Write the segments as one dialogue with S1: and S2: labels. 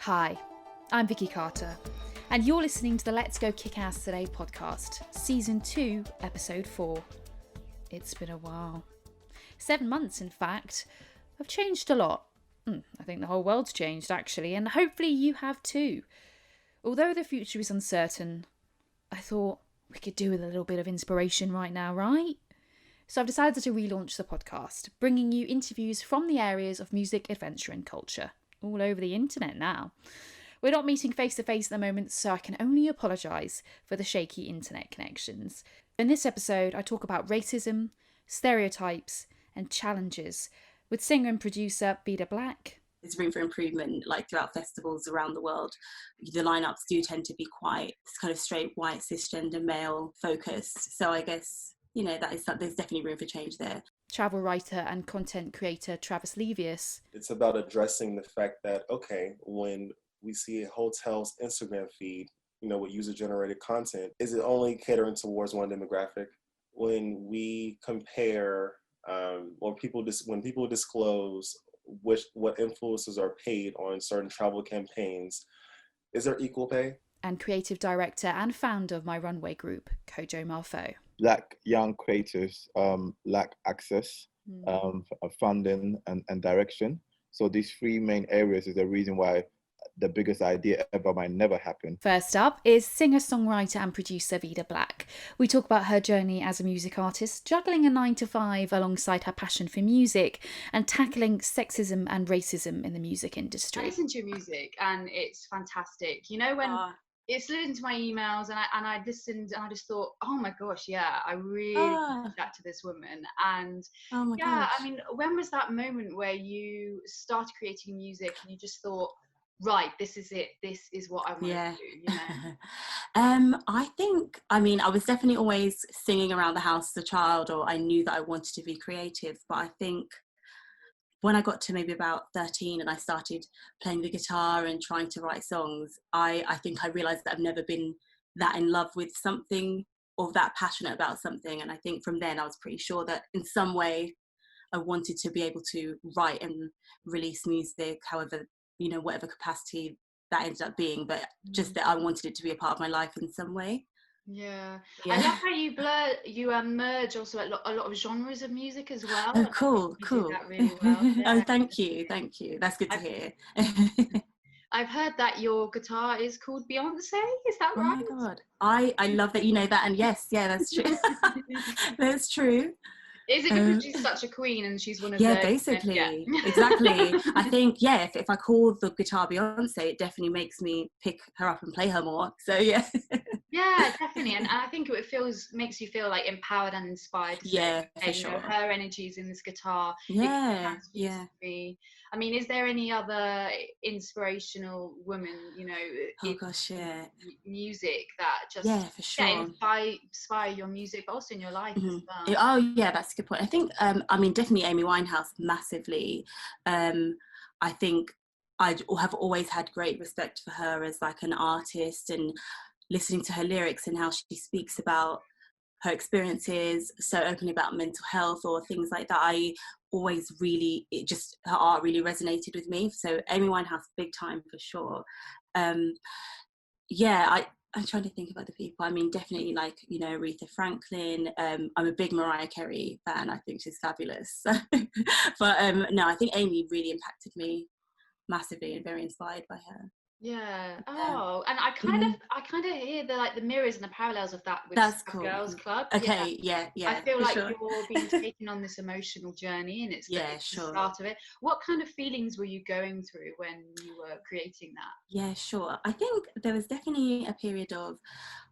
S1: Hi, I'm Vicky Carter, and you're listening to the Let's Go Kick-Ass Today podcast, Season 2, Episode 4. It's been a while. 7 months, in fact. I've changed a lot. I think the whole world's changed, actually, and hopefully you have too. Although the future is uncertain, I thought we could do with a little bit of inspiration right now, right? So I've decided to relaunch the podcast, bringing you interviews from the areas of music, adventure and culture, all over the internet now. We're not meeting face to face at the moment, so I can only apologise for the shaky internet connections. In this episode, I talk about racism, stereotypes and challenges with singer and producer Veda Black.
S2: There's room for improvement, like throughout festivals around the world. The lineups do tend to be quite kind of straight, white, cisgender, male focused. So I guess, there's definitely room for change there.
S1: Travel writer and content creator Travis Levius.
S3: It's about addressing the fact that, okay, when we see a hotel's Instagram feed, with user-generated content, is it only catering towards one demographic? When we compare, when people disclose what influencers are paid on certain travel campaigns, is there equal pay?
S1: And creative director and founder of My Runway Group, Kojo Marfo.
S4: Black young creators lack access, funding and direction. So these three main areas is the reason why the biggest idea ever might never happen.
S1: First up is singer, songwriter and producer Veda Black. We talk about her journey as a music artist, juggling a 9-to-5 alongside her passion for music and tackling sexism and racism in the music industry.
S5: I listen to your music and it's fantastic. When it slid into my emails and I listened and I just thought, oh my gosh, yeah, I really that to this woman. And
S2: gosh.
S5: I mean, when was that moment where you started creating music and you just thought, right, this is it, this is what I want to do,
S2: I was definitely always singing around the house as a child, or I knew that I wanted to be creative, but I think when I got to maybe about 13 and I started playing the guitar and trying to write songs, I think I realised that I've never been that in love with something or that passionate about something, and I think from then I was pretty sure that in some way I wanted to be able to write and release music, however, whatever capacity that ended up being, but just that I wanted it to be a part of my life in some way.
S5: Yeah. I love how you merge also a lot of genres of music as well.
S2: Oh, cool.
S5: Do that really well. Yeah.
S2: Oh, thank you. That's good to hear.
S5: I've heard that your guitar is called Beyonce. Is that right?
S2: Oh my God. I love that you know that, and yes, that's true. That's true.
S5: Is it because she's such a queen and she's one of
S2: basically. Yeah. Exactly. I think, if I call the guitar Beyonce, it definitely makes me pick her up and play her more. So, yeah.
S5: Yeah, definitely. And I think it makes you feel like empowered and inspired.
S2: For sure.
S5: Her energy is in this guitar.
S2: Yeah.
S5: I mean, is there any other inspirational woman, music that just
S2: for sure.
S5: inspire your music, but also in your life as well?
S2: Oh, yeah, that's a good point. I think, definitely Amy Winehouse massively. I think I have always had great respect for her as like an artist, and listening to her lyrics and how she speaks about her experiences so openly about mental health or things like that. I always her art really resonated with me. So Amy Winehouse, big time for sure. I'm trying to think of other people. I mean, definitely like, Aretha Franklin. I'm a big Mariah Carey fan. I think she's fabulous. But no, I think Amy really impacted me massively and very inspired by her.
S5: Yeah. Oh, and I kind of hear the mirrors and the parallels of that with
S2: That's cool.
S5: Girls Club.
S2: Okay, yeah.
S5: I feel like you're being taken on this emotional journey, and it's the start of it. What kind of feelings were you going through when you were creating that?
S2: Yeah, sure. I think there was definitely a period of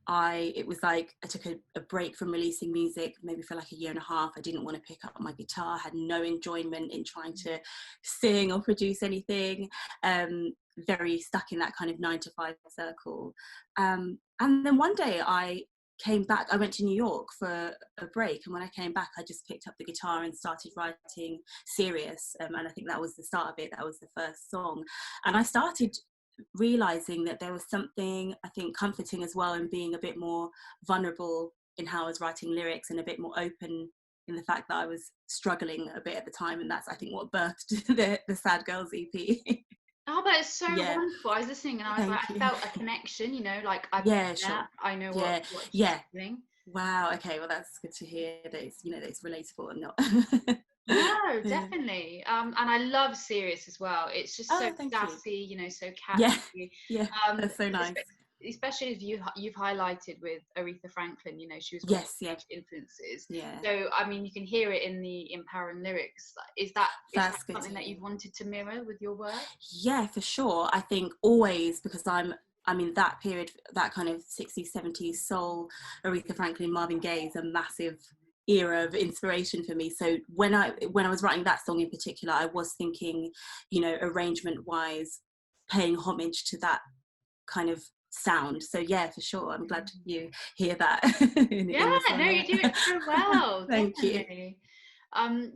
S2: it was like I took a break from releasing music, maybe for like a year and a half. I didn't want to pick up my guitar, had no enjoyment in trying to sing or produce anything. Very stuck in that kind of 9-to-5 circle. And then one day I came back. I went to New York for a break, and when I came back I just picked up the guitar and started writing Serious, and I think that was the start of it. That was the first song, and I started realizing that there was something, I think, comforting as well in being a bit more vulnerable in how I was writing lyrics, and a bit more open in the fact that I was struggling a bit at the time, and that's, I think, what birthed the Sad Girls EP.
S5: Oh, but it's so wonderful. I was listening and I was I felt a connection, you know, like I've I know what she's doing.
S2: Wow, okay, well that's good to hear that it's, you know, that it's relatable and not
S5: No, definitely. And I love Sirius as well. It's just so sassy, you know, so catchy.
S2: Yeah, that's so nice.
S5: Especially as you've highlighted with Aretha Franklin, you know, she was one of the influences.
S2: Yeah.
S5: So I mean, you can hear it in the empowering lyrics. Is that something that you've wanted to mirror with your work?
S2: Yeah, for sure. I think always, because I'm in that period, that kind of 60s, 70s soul, Aretha Franklin, Marvin Gaye is a massive era of inspiration for me. So when I was writing that song in particular, I was thinking, you know, arrangement wise, paying homage to that kind of sound. So yeah, for sure, I'm glad you hear that.
S5: No, you do it so well.
S2: Thank you.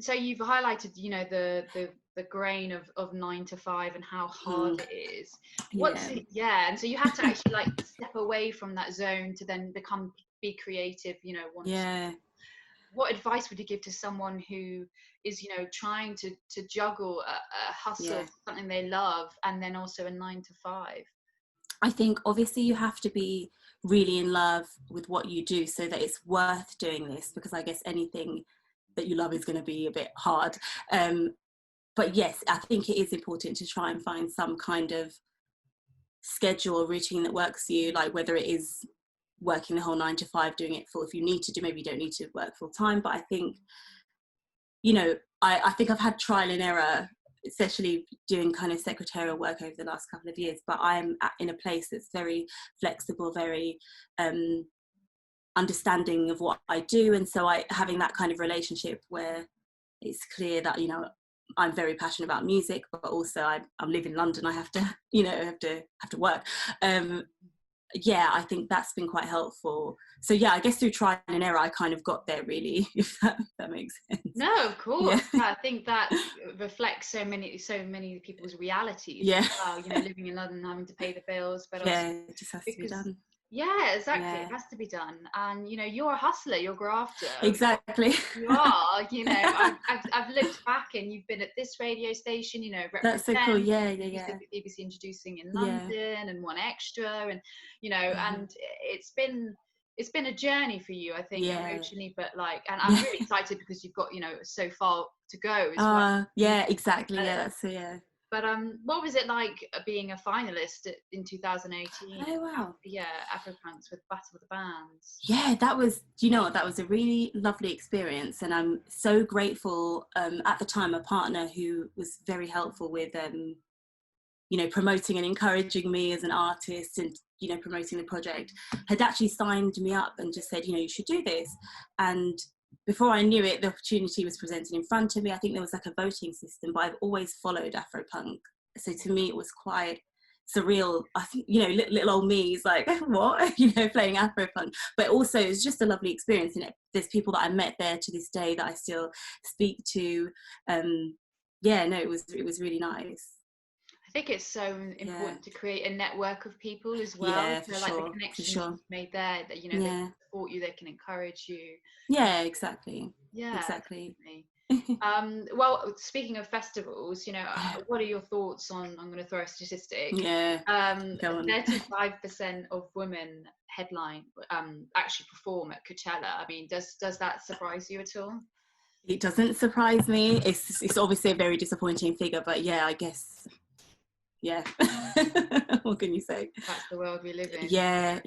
S5: So you've highlighted, you know, the grain of 9 to 5 and how hard it is. And so you have to actually like step away from that zone to then be creative, you know. What advice would you give to someone who is, you know, trying to juggle a hustle, something they love, and then also a 9 to 5?
S2: I think obviously you have to be really in love with what you do so that it's worth doing this, because I guess anything that you love is going to be a bit hard. But yes, I think it is important to try and find some kind of schedule or routine that works for you, like whether it is working the whole 9 to 5, doing it full if you need to do, maybe you don't need to work full time. But I think, you know, I think I've had trial and error, especially doing kind of secretarial work over the last couple of years, but I'm in a place that's very flexible, very understanding of what I do. And so having that kind of relationship where it's clear that, you know, I'm very passionate about music, but also I live in London, I have to, you know, have to work. I think that's been quite helpful. So yeah, I guess through trial and error, I kind of got there, really, if that makes sense.
S5: No, of course. Yeah. I think that reflects so many people's realities.
S2: Yeah.
S5: As well, you know, living in London, having to pay the bills, but also
S2: it just has to be done.
S5: Yeah, exactly. Yeah. It has to be done. And, you know, you're a hustler, you're a grafter.
S2: Exactly.
S5: You are, you know, I've looked back and you've been at this radio station, you know,
S2: That's so cool. Yeah.
S5: BBC Introducing in London and One Extra, and, you know, and it's been a journey for you, I think, emotionally, but like, and I'm really excited because you've got, you know, so far to go as well.
S2: Yeah, exactly.
S5: But what was it like being a finalist in 2018?
S2: Oh wow!
S5: Afropunks with Battle of the Bands.
S2: Yeah, that was. You know what? That was a really lovely experience, and I'm so grateful. At the time, a partner who was very helpful with, you know, promoting and encouraging me as an artist, and, you know, promoting the project, had actually signed me up and just said, you know, you should do this. And before I knew it, the opportunity was presented in front of me. I think there was like a voting system, but I've always followed Afropunk. So to me, it was quite surreal. I think, you know, little old me is like, what? You know, playing Afropunk. But also it's just a lovely experience. And there's people that I met there to this day that I still speak to. It was really nice.
S5: I think it's so important to create a network of people as well.
S2: Yeah,
S5: so like the connections you've made there, that, you know, they can support you, they can encourage you.
S2: Yeah, exactly.
S5: Yeah,
S2: exactly.
S5: Well, speaking of festivals, you know, what are your thoughts on? I'm going to throw a statistic.
S2: Yeah.
S5: 35% of women headline actually perform at Coachella. I mean, does that surprise you at all?
S2: It doesn't surprise me. It's obviously a very disappointing figure, but yeah, I guess. Yeah. What can you say?
S5: That's the world we live in.
S2: Yeah.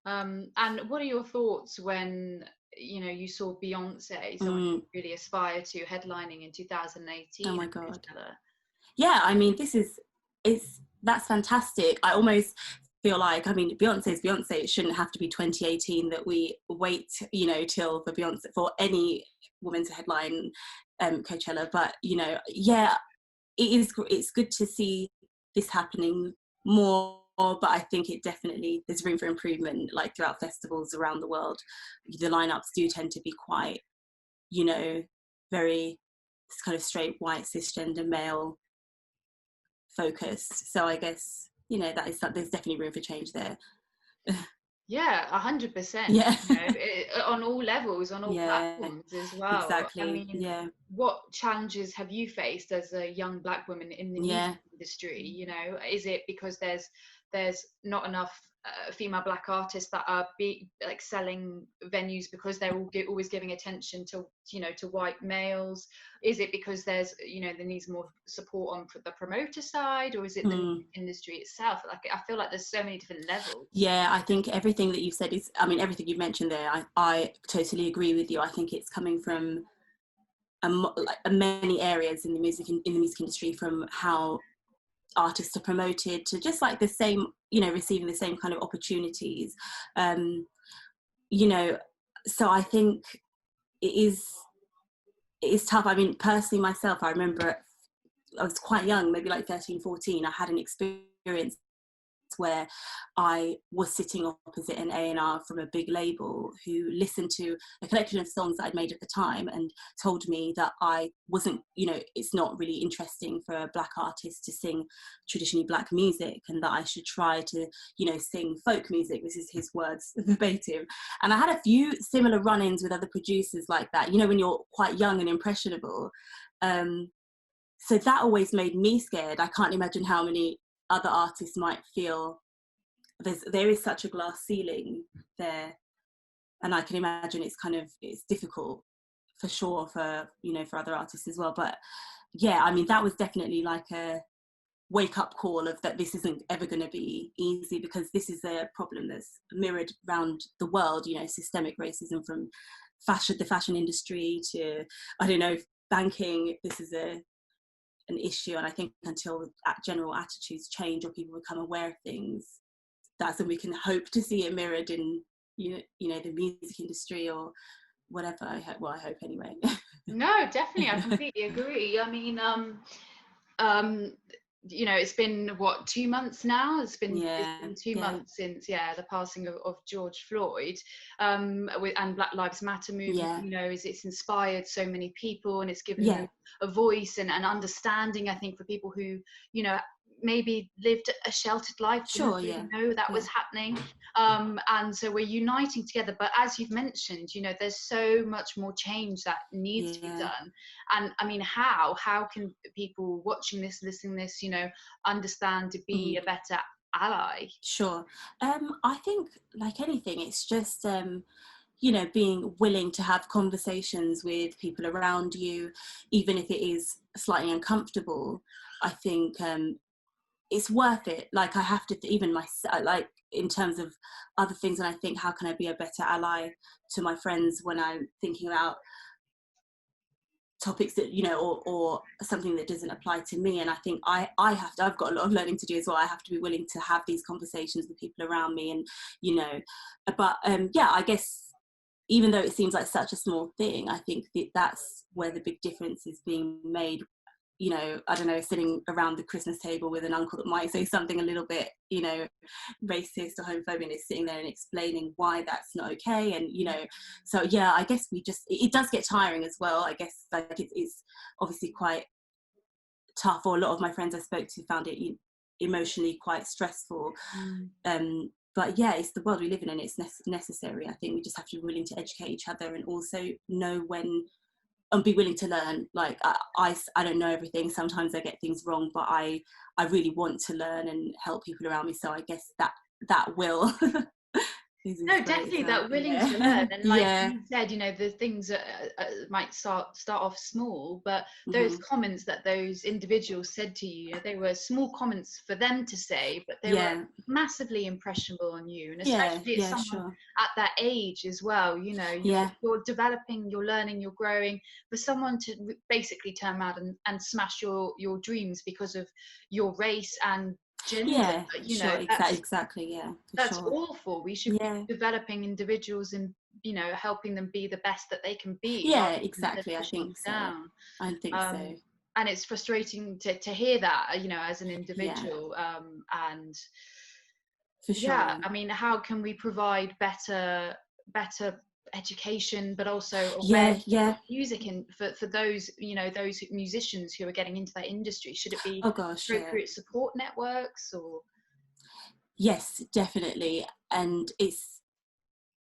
S5: And what are your thoughts when, you know, you saw Beyonce, someone you really aspire to, headlining in 2018?
S2: Oh my God. Yeah, I mean, that's fantastic. I almost feel like, I mean, Beyonce is Beyonce. It shouldn't have to be 2018 that we wait, you know, till for any woman to headline Coachella. But, you know, yeah, it's good to see this happening more, but I think there's room for improvement, like throughout festivals around the world. The lineups do tend to be quite, you know, very kind of straight, white, cisgender, male focused. So I guess, you know, there's definitely room for change there.
S5: Yeah, 100%.
S2: Yeah.
S5: You know, on all levels, on all platforms as well.
S2: Exactly.
S5: I mean, what challenges have you faced as a young Black woman in the music industry? You know, is it because there's not enough female Black artists that are like selling venues because they're always giving attention to, you know, to white males? Is it because there's, you know, there needs more support on the promoter side, or is it the industry itself? Like, I feel like there's so many different levels.
S2: Yeah, I think everything that you've said is, I mean, everything you've mentioned there, I totally agree with you. I think it's coming from many areas in the music industry, from how artists are promoted to just like the same, you know, receiving the same kind of opportunities, you know. So I think it is tough. I mean, personally myself, I remember I was quite young, maybe like 13, 14. I had an experience where I was sitting opposite an A&R from a big label who listened to a collection of songs that I'd made at the time and told me that I wasn't, you know, it's not really interesting for a Black artist to sing traditionally Black music, and that I should try to, you know, sing folk music. This is his words verbatim. And I had a few similar run-ins with other producers like that, you know, when you're quite young and impressionable. So that always made me scared. I can't imagine how many other artists might feel. There is such a glass ceiling there, and I can imagine it's difficult for sure for, you know, for other artists as well. But yeah, I mean, that was definitely like a wake up call of that this isn't ever going to be easy, because this is a problem that's mirrored around the world, you know, systemic racism from the fashion industry to, I don't know, banking. This is an issue, and I think until general attitudes change or people become aware of things, that's when we can hope to see it mirrored in, you know, the music industry or whatever. I hope anyway.
S5: No, definitely, I completely agree. I mean, you know, it's been what, 2 months now? It's been 2 months since the passing of George Floyd, and Black Lives Matter movement. You know, it's inspired so many people, and it's given them a voice and an understanding, I think, for people who, you know, maybe lived a sheltered life, didn't know that was happening, and so we're uniting together. But as you've mentioned, you know, there's so much more change that needs to be done. And I mean, how can people watching this, listening to this, you know, understand to be a better ally?
S2: Sure. I think, like anything, it's just you know, being willing to have conversations with people around you, even if it is slightly uncomfortable. I think it's worth it. Like, I have to, even myself, like in terms of other things, and I think, how can I be a better ally to my friends when I'm thinking about topics that, you know, or something that doesn't apply to me. And I think I've got a lot of learning to do as well. I have to be willing to have these conversations with people around me, and, you know, but yeah, I guess even though it seems like such a small thing, I think that's where the big difference is being made. You know, I don't know, sitting around the Christmas table with an uncle that might say something a little bit, you know, racist or homophobic, and is sitting there and explaining why that's not okay. And, you know, so yeah, I guess it does get tiring as well. I guess, like, it's obviously quite tough, or a lot of my friends I spoke to found it emotionally quite stressful. But yeah, it's the world we live in, and it's necessary. I think we just have to be willing to educate each other, and also know when, and be willing to learn. Like, I don't know everything. Sometimes I get things wrong, but I really want to learn and help people around me. So I guess that will.
S5: No, definitely that willing to learn, and like you said, you know, the things might start off small, but those comments that those individuals said to you, they were small comments for them to say, but they were massively impressionable on you, and especially as someone at that age as well. You know, you're developing, you're learning, you're growing. For someone to basically turn around and smash your dreams because of your race and gender, you know,
S2: exactly,
S5: that's awful. We should be developing individuals and, you know, helping them be the best that they can be.
S2: Exactly. I think so. I think so.
S5: And it's frustrating to hear that, you know, as an individual. And
S2: for sure.
S5: I mean, how can we provide better education, but also music, and for those, you know, those musicians who are getting into that industry? Should it be appropriate support networks, or?
S2: Yes, definitely. And it's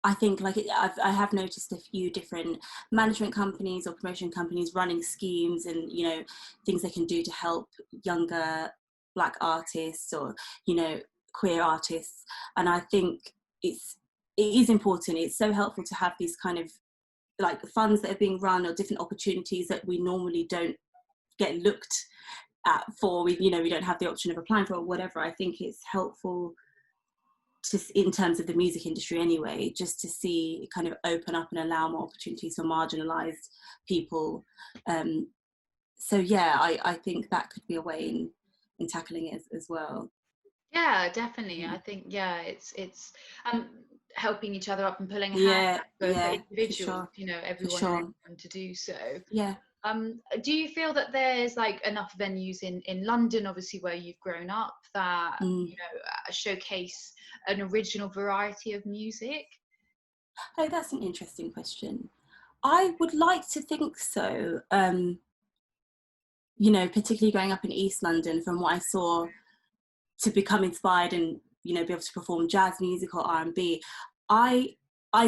S2: I think like I have noticed a few different management companies or promotion companies running schemes and, you know, things they can do to help younger Black artists or, you know, queer artists. And I think it is important. It's so helpful to have these kind of like funds that are being run or different opportunities that we normally don't get looked at for. We, you know, we don't have the option of applying for or whatever. I think it's helpful just in terms of the music industry anyway, just to see it kind of open up and allow more opportunities for marginalized people. So yeah, I think that could be a way in tackling it as well.
S5: Yeah, definitely. I think, yeah, it's helping each other up and pulling a hand for individuals,
S2: for sure.
S5: you know, everyone to do so.
S2: Yeah.
S5: Do you feel that there's like enough venues in London, obviously where you've grown up, that you know, showcase an original variety of music?
S2: Oh, that's an interesting question. I would like to think so. You know, particularly growing up in East London, from what I saw, to become inspired and, you know, be able to perform jazz music or R&B, I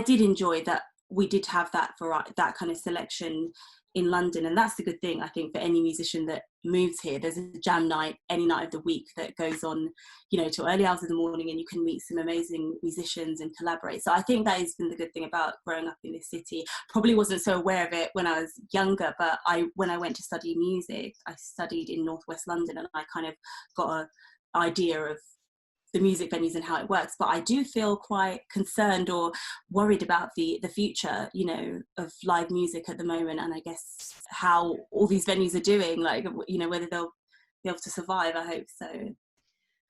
S2: did enjoy that we did have that that kind of selection in London. And that's the good thing, I think, for any musician that moves here. There's a jam night any night of the week that goes on, you know, till early hours of the morning, and you can meet some amazing musicians and collaborate. So I think that has been the good thing about growing up in this city. Probably wasn't so aware of it when I was younger, but when I went to study music, I studied in Northwest London, and I kind of got an idea of the music venues and how it works. But I do feel quite concerned or worried about the future, you know, of live music at the moment, and I guess how all these venues are doing, like, you know, whether they'll be able to survive. I hope so.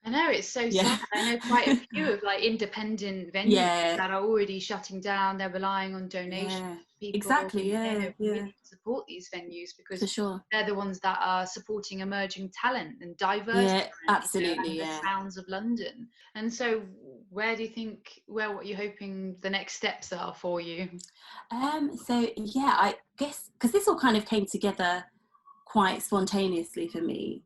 S5: I know, it's so sad. I know quite a few of like independent venues that are already shutting down. They're relying on donations. People,
S2: exactly.
S5: We need to support these venues because
S2: for sure,
S5: they're the ones that are supporting emerging talent and diverse talent,
S2: absolutely,
S5: you know, and the sounds of London. And so, where do you think? What are you hoping the next steps are for you?
S2: So yeah, I guess because this all kind of came together quite spontaneously for me.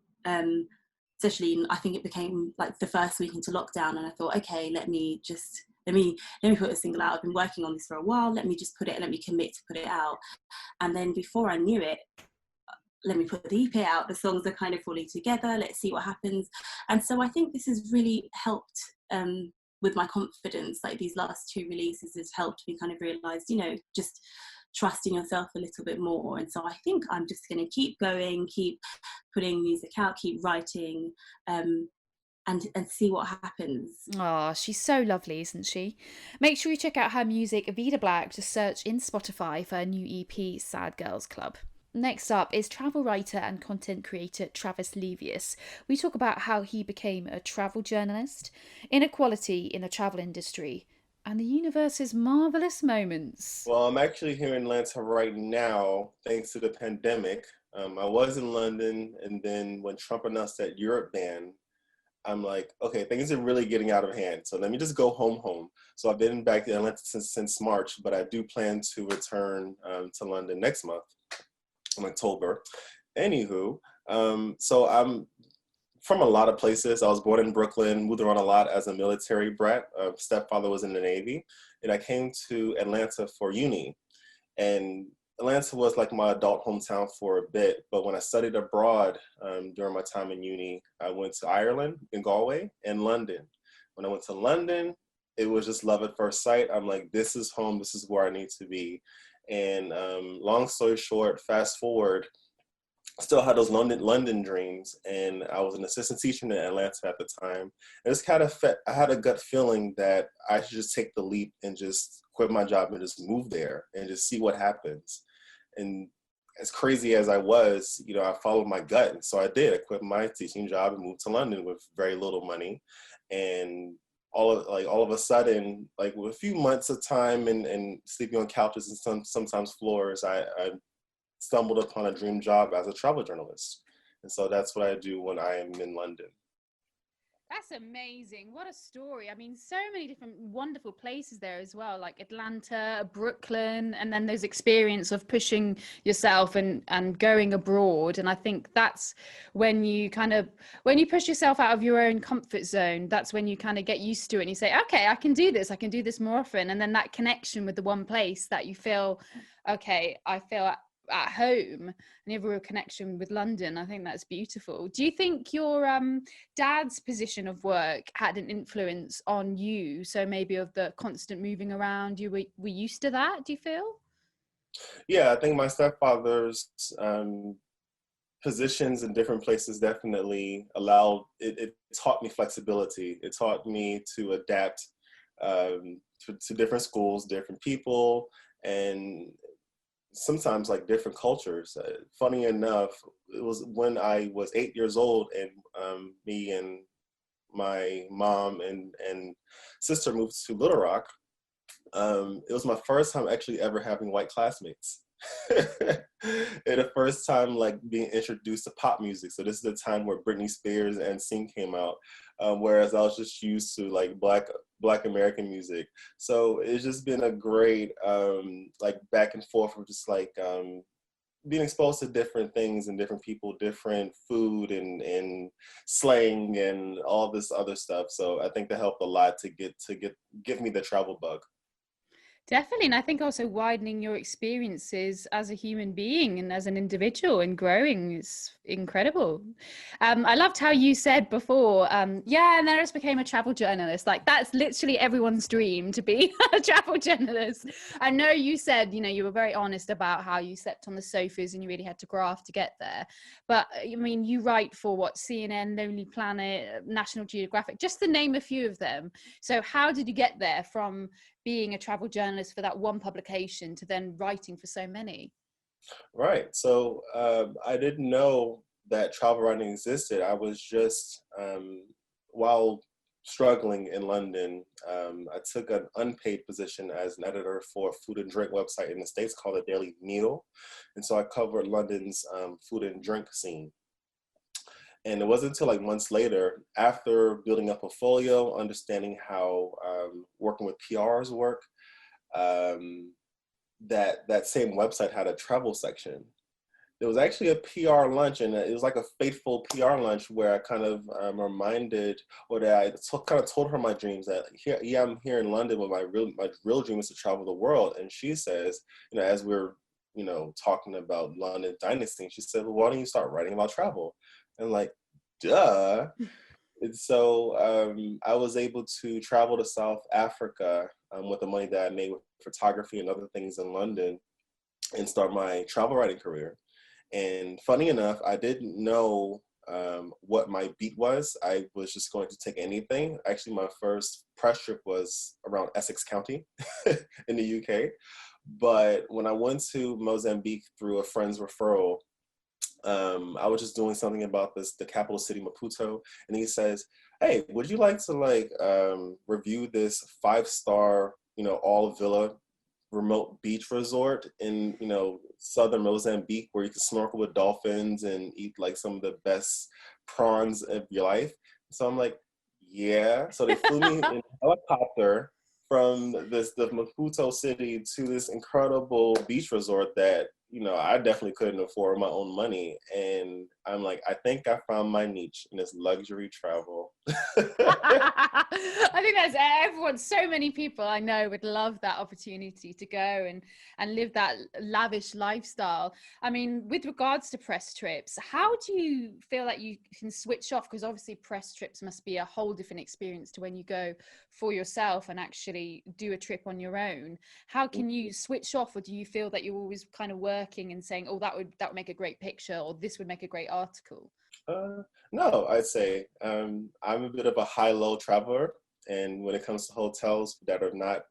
S2: Especially, I think it became like the first week into lockdown, and I thought, okay, let me put a single out. I've been working on this for a while. Let me commit to put it out. And then before I knew it, let me put the EP out. The songs are kind of falling together. Let's see what happens. And so I think this has really helped with my confidence. Like these last 2 releases has helped me kind of realize, you know, just trusting yourself a little bit more. And so I think I'm just going to keep going, keep putting music out, keep writing, and see what happens.
S1: Oh, she's so lovely, isn't she? Make sure you check out her music, Veda Black. Just search in Spotify for her new EP, Sad Girls Club. Next up is travel writer and content creator Travis Levius. We talk about how he became a travel journalist, inequality in the travel industry, and the universe's marvellous moments.
S3: Well, I'm actually here in Atlanta right now, thanks to the pandemic. I was in London, and then when Trump announced that Europe ban, I'm like, okay, things are really getting out of hand. So let me just go home. So I've been back in Atlanta since March, but I do plan to return to London next month in October. Anywho, so I'm from a lot of places. I was born in Brooklyn, moved around a lot as a military brat. Stepfather was in the Navy, and I came to Atlanta for uni. And Atlanta was like my adult hometown for a bit, but when I studied abroad during my time in uni, I went to Ireland, in Galway, and London. When I went to London, it was just love at first sight. I'm like, this is home, this is where I need to be. And long story short, fast forward, still had those London dreams, and I was an assistant teacher in Atlanta at the time. And it's kind of I had a gut feeling that I should just take the leap and just quit my job and just move there and just see what happens. And as crazy as I was, you know, I followed my gut, and so I did. I quit my teaching job and moved to London with very little money, and all of a sudden, like with a few months of time and sleeping on couches and sometimes floors, I stumbled upon a dream job as a travel journalist. And so that's what I do when I am in London.
S1: That's amazing. What a story. I mean, so many different wonderful places there as well, like Atlanta, Brooklyn, and then those experience of pushing yourself and going abroad. And I think that's when you push yourself out of your own comfort zone, that's when you kind of get used to it and you say, okay, I can do this more often. And then that connection with the one place that you feel, okay, I feel at home, and you have a real connection with London. I think that's beautiful. Do you think your dad's position of work had an influence on you? So maybe of the constant moving around, you were used to that, do you feel?
S3: Yeah, I think my stepfather's positions in different places definitely it taught me flexibility. It taught me to adapt to different schools, different people, and sometimes like different cultures. Funny enough, it was when I was 8 years old and me and my mom and sister moved to Little Rock. It was my first time actually ever having white classmates. And the first time like being introduced to pop music. So this is the time where Britney Spears and Sing came out, whereas I was just used to like Black American music. So it's just been a great like back and forth of just like being exposed to different things and different people, different food and slang and all this other stuff. So I think that helped a lot to give me the travel bug.
S1: Definitely. And I think also widening your experiences as a human being and as an individual and growing is incredible. I loved how you said before, yeah, and then I just became a travel journalist. Like that's literally everyone's dream, to be a travel journalist. I know you said, you were very honest about how you slept on the sofas and you really had to graft to get there. But I mean, you write for what, CNN, Lonely Planet, National Geographic, just to name a few of them. So how did you get there from being a travel journalist for that one publication to then writing for so many?
S3: Right. So I didn't know that travel writing existed. I was just, while struggling in London, I took an unpaid position as an editor for a food and drink website in the States called the Daily Meal. And so I covered London's food and drink scene. And it wasn't until like months later, after building a portfolio, understanding how working with PRs work, that same website had a travel section. There was actually a PR lunch, and it was like a fateful PR lunch where I kind of reminded, or that I kind of told her my dreams that I'm here in London, but my real dream is to travel the world. And she says, as we're talking about London Dynasty, she said, well, why don't you start writing about travel? And like, duh. And so I was able to travel to South Africa with the money that I made with photography and other things in London and start my travel writing career. And funny enough, I didn't know what my beat was. I was just going to take anything. Actually, my first press trip was around Essex County in the UK. But when I went to Mozambique through a friend's referral, I was just doing something about the capital city, Maputo, and he says, hey, would you like to review this 5-star, all villa remote beach resort in, southern Mozambique where you can snorkel with dolphins and eat like some of the best prawns of your life? So I'm like, yeah. So they flew me in a helicopter from the Maputo city to this incredible beach resort that, I definitely couldn't afford my own money. And I'm like, I think I found my niche in this luxury travel.
S1: I think that's everyone. So many people I know would love that opportunity to go and live that lavish lifestyle. I mean, with regards to press trips, how do you feel that you can switch off? Because obviously press trips must be a whole different experience to when you go for yourself and actually do a trip on your own. How can you switch off, or do you feel that you're always kind of working and saying, oh, that would make a great picture, or this would make a great article?
S3: No, I'd say I'm a bit of a high-low traveler, and when it comes to hotels that are not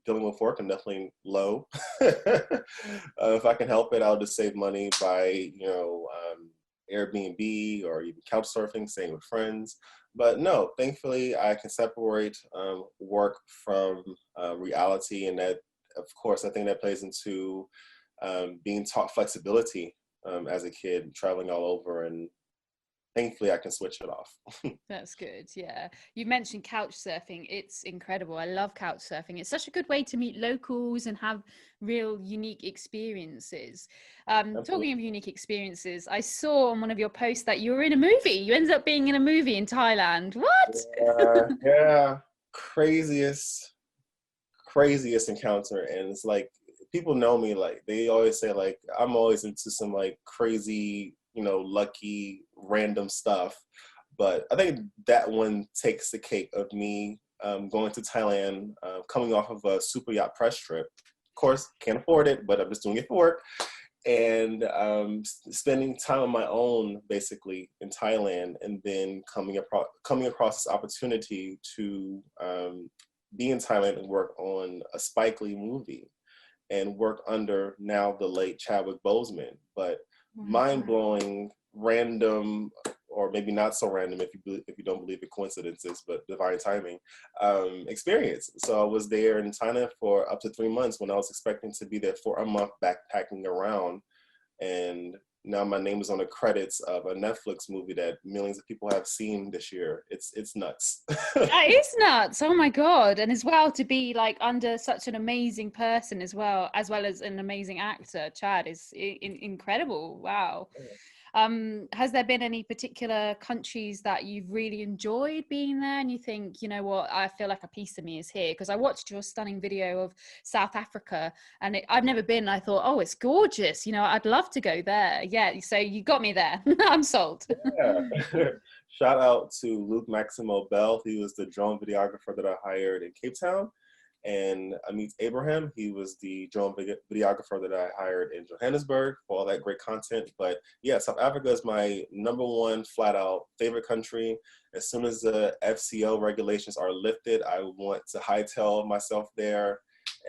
S3: dealing with work, I'm definitely low. If I can help it, I'll just save money by Airbnb or even couch surfing, staying with friends. But no, thankfully, I can separate work from reality, and that, of course, I think that plays into being taught flexibility as a kid, traveling all over and thankfully I can switch it off.
S1: That's good. Yeah. You mentioned couch surfing. It's incredible. I love couch surfing. It's such a good way to meet locals and have real unique experiences. Talking of unique experiences, I saw on one of your posts that you were in a movie. You ended up being in a movie in Thailand. What?
S3: Yeah. Craziest encounter. And it's like, people know me, like they always say like I'm always into some like crazy, lucky random stuff, but I think that one takes the cake of me going to Thailand, coming off of a super yacht press trip. Of course, can't afford it, but I'm just doing it for work, and spending time on my own basically in Thailand, and then coming across this opportunity to be in Thailand and work on a Spike Lee movie, and work under now the late Chadwick Boseman. But mind-blowing, random, or maybe not so random if you don't believe in coincidences, but divine timing experience. So I was there in China for up to 3 months when I was expecting to be there for a month backpacking around. And now my name is on the credits of a Netflix movie that millions of people have seen this year. It's nuts.
S1: That is nuts. Oh my God. And as well, to be like under such an amazing person as well as an amazing actor, Chad, is incredible. Wow. Has there been any particular countries that you've really enjoyed being there and you think, you know what, I feel like a piece of me is here? Because I watched your stunning video of South Africa, and I've never been. I thought, oh, it's gorgeous, I'd love to go there. Yeah, so you got me there. I'm sold.
S3: Yeah. Shout out to Luke Maximo Bell. He was the drone videographer that I hired in Cape Town. And Amit Abraham, he was the drone videographer that I hired in Johannesburg for all that great content. But yeah, South Africa is my #1 flat out favorite country. As soon as the FCO regulations are lifted, I want to hightail myself there,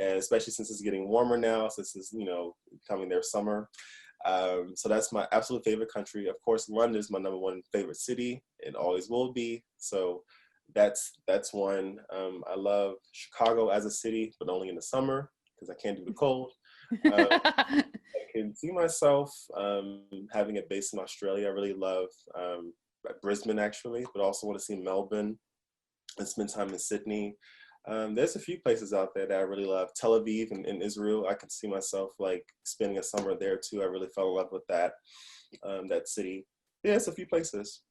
S3: and especially since it's getting warmer now, since it's coming their summer. So that's my absolute favorite country. Of course, London is my #1 favorite city and always will be. So that's one. I love Chicago as a city, but only in the summer because I can't do the cold. I can see myself having a base in Australia. I really love Brisbane actually, but also want to see Melbourne and spend time in Sydney. There's a few places out there that I really love. Tel Aviv in Israel, I can see myself like spending a summer there too. I really fell in love with that city. Yeah, it's a few places.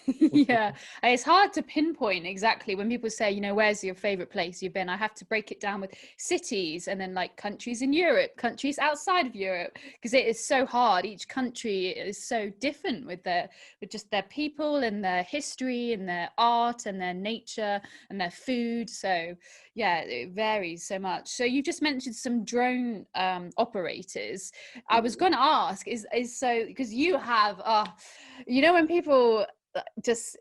S1: Yeah, it's hard to pinpoint exactly when people say, where's your favorite place you've been. I have to break it down with cities and then like countries in Europe, countries outside of Europe, because it is so hard. Each country is so different with just their people and their history and their art and their nature and their food. So yeah, it varies so much. So you just mentioned some drone operators. I was going to ask is so, because you have when people just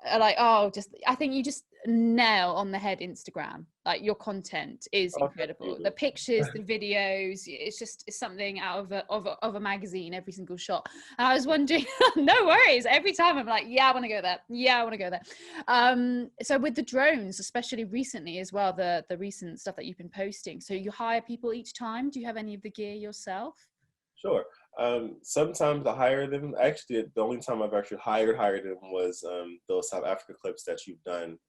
S1: like, I think you just nail on the head Instagram. Like your content is incredible. The pictures, the videos, it's something out of a magazine, every single shot. And I was wondering, no worries, every time I'm like, I want to go there. So with the drones, especially recently as well, the recent stuff that you've been posting, so you hire people each time? Do you have any of the gear yourself?
S3: Sure. Sometimes I hire them. Actually, the only time I've actually hired them was those South Africa clips that you've done.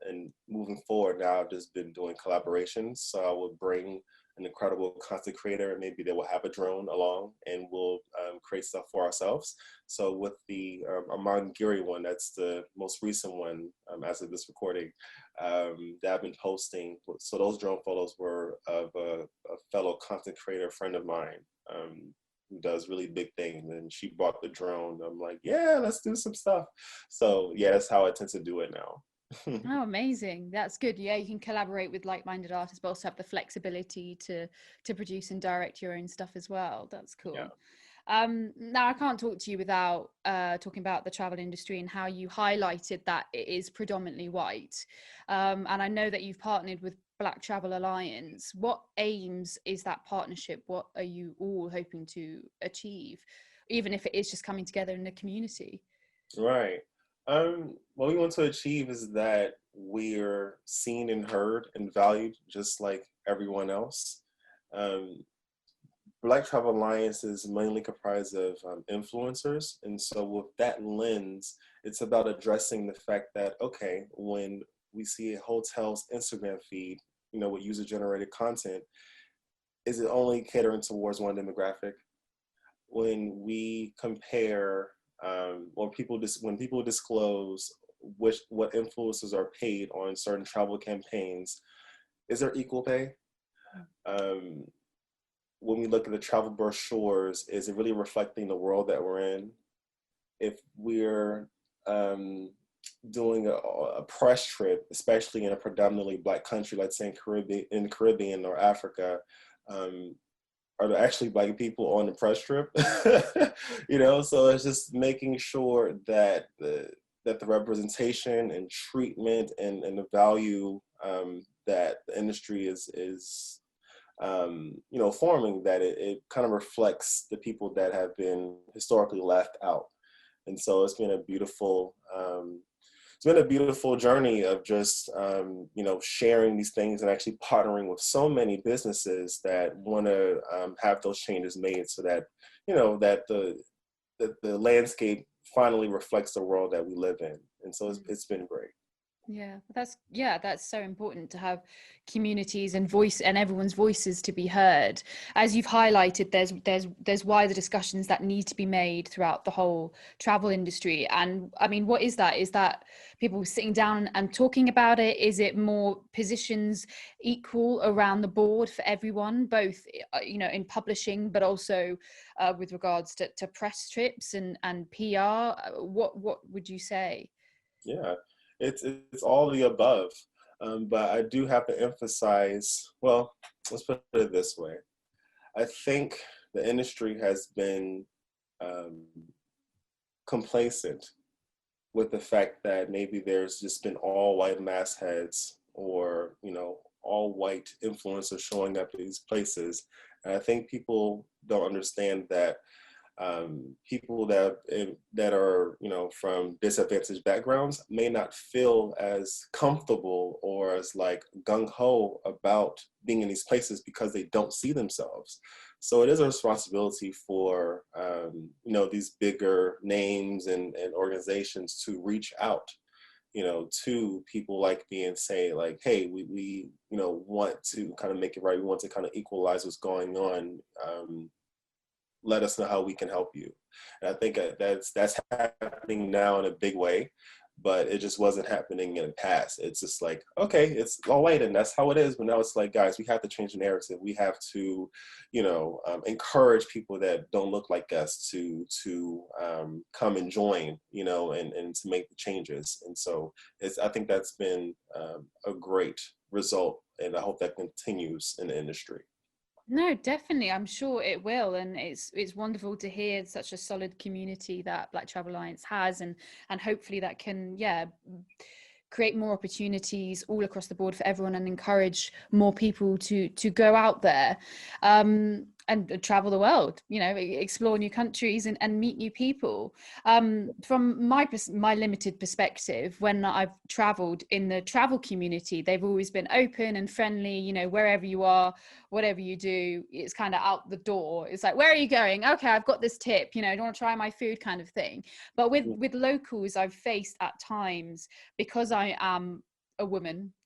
S3: And moving forward, now I've just been doing collaborations. So I will bring an incredible content creator, and maybe they will have a drone along, and we'll create stuff for ourselves. So with the Armand Giri one, that's the most recent one as of this recording, that I've been posting. So those drone photos were of a fellow content creator friend of mine. Who does really big things, and she bought the drone. I'm like, yeah, let's do some stuff. So yeah, that's how I tend to do it now.
S1: Oh, amazing. That's good. Yeah, you can collaborate with like-minded artists, but also have the flexibility to produce and direct your own stuff as well. That's cool.
S3: Yeah.
S1: Now I can't talk to you without talking about the travel industry and how you highlighted that it is predominantly white. And I know that you've partnered with Black Travel Alliance. What aims is that partnership? What are you all hoping to achieve, even if it is just coming together in the community?
S3: Right. What we want to achieve is that we're seen and heard and valued just like everyone else. Black Travel Alliance is mainly comprised of influencers. And so with that lens, it's about addressing the fact that, okay, when we see a hotel's Instagram feed, with user-generated content, is it only catering towards one demographic? When we compare, when people disclose what influencers are paid on certain travel campaigns, is there equal pay? When we look at the travel brochures, is it really reflecting the world that we're in? If we're doing a press trip, especially in a predominantly Black country, let's say in the Caribbean or Africa, are there actually Black people on the press trip? So it's just making sure that the representation and treatment and the value that the industry is forming, that it kind of reflects the people that have been historically left out. And so it's been a beautiful journey of just sharing these things and actually partnering with so many businesses that want to have those changes made, so that that the landscape finally reflects the world that we live in. And so it's been great.
S1: That's so important, to have communities and voice and everyone's voices to be heard. As you've highlighted, there's wider discussions that need to be made throughout the whole travel industry. And I mean, what is that? Is that people sitting down and talking about it? Is it more positions equal around the board for everyone, both in publishing, but also with regards to press trips and PR? What would you say?
S3: Yeah. It's all the above, but I do have to emphasize, well, let's put it this way. I think the industry has been complacent with the fact that maybe there's just been all white mastheads or, all white influencers showing up at these places. And I think people don't understand that people that are from disadvantaged backgrounds may not feel as comfortable or as like gung-ho about being in these places because they don't see themselves. So it is a responsibility for these bigger names and organizations to reach out to people like me and say, like, hey, we want to kind of make it right. We want to kind of equalize what's going on. Let us know how we can help you. And I think that's happening now in a big way, but it just wasn't happening in the past. It's just like, okay, it's all white and that's how it is. But now it's like, guys, we have to change the narrative. We have to, encourage people that don't look like us to come and join, and to make the changes. And so I think that's been a great result, and I hope that continues in the industry.
S1: No, definitely. I'm sure it will. And it's wonderful to hear such a solid community that Black Travel Alliance has, and hopefully that can, create more opportunities all across the board for everyone and encourage more people to go out there and travel the world, explore new countries and meet new people. From my limited perspective, when I've traveled in the travel community, they've always been open and friendly, wherever you are, whatever you do, it's kind of out the door. It's like, where are you going? Okay, I've got this tip, do you want to try my food, kind of thing. But with locals, I've faced at times, because I am a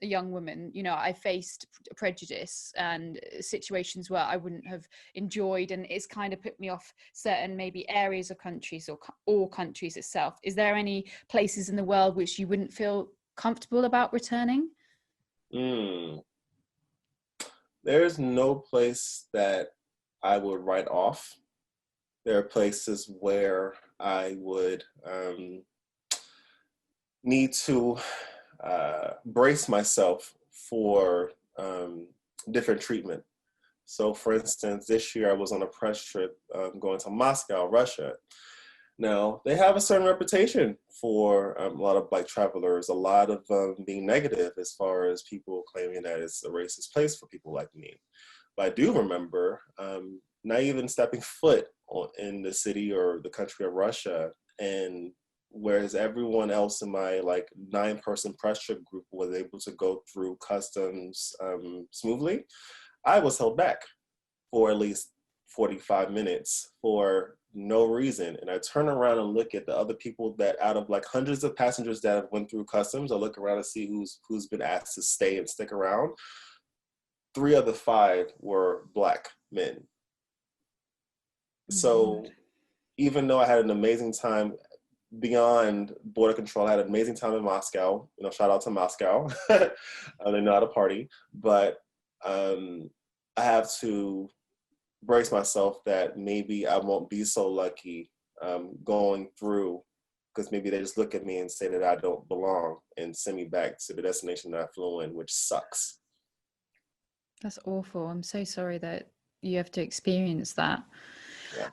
S1: young woman, I faced prejudice and situations where I wouldn't have enjoyed, and it's kind of put me off certain maybe areas of countries or countries itself. Is there any places in the world which you wouldn't feel comfortable about returning?
S3: There's no place that I would write off. There are places where I would need to brace myself for different treatment. So for instance, this year I was on a press trip going to Moscow, Russia. Now, they have a certain reputation for a lot of Black travelers, a lot of being negative as far as people claiming that it's a racist place for people like me. But I do remember not even stepping foot in the city or the country of Russia, and whereas everyone else in my 9-person press trip group was able to go through customs smoothly, I was held back for at least 45 minutes for no reason. And I turn around and look at the other people that out of like hundreds of passengers that have went through customs, I look around and see who's been asked to stay and stick around. 3 of the 5 were Black men. So even though I had an amazing time beyond border control, I had an amazing time in Moscow, shout out to Moscow. They know how to party, but I have to brace myself that maybe I won't be so lucky going through, because maybe they just look at me and say that I don't belong and send me back to the destination that I flew in, which sucks.
S1: That's awful. I'm so sorry that you have to experience that.
S3: Yeah.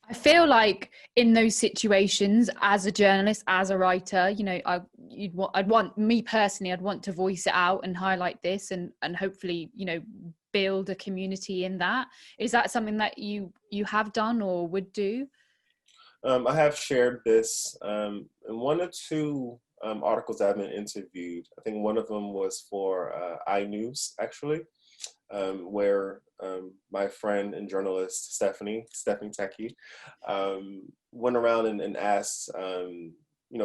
S1: I feel like in those situations, as a journalist, as a writer, I'd want to voice it out and highlight this and hopefully, build a community in that. Is that something that you have done or would do?
S3: I have shared this in 1 or 2 articles I've been interviewed. I think one of them was for iNews, actually, where my friend and journalist Stephanie Techie went around and asked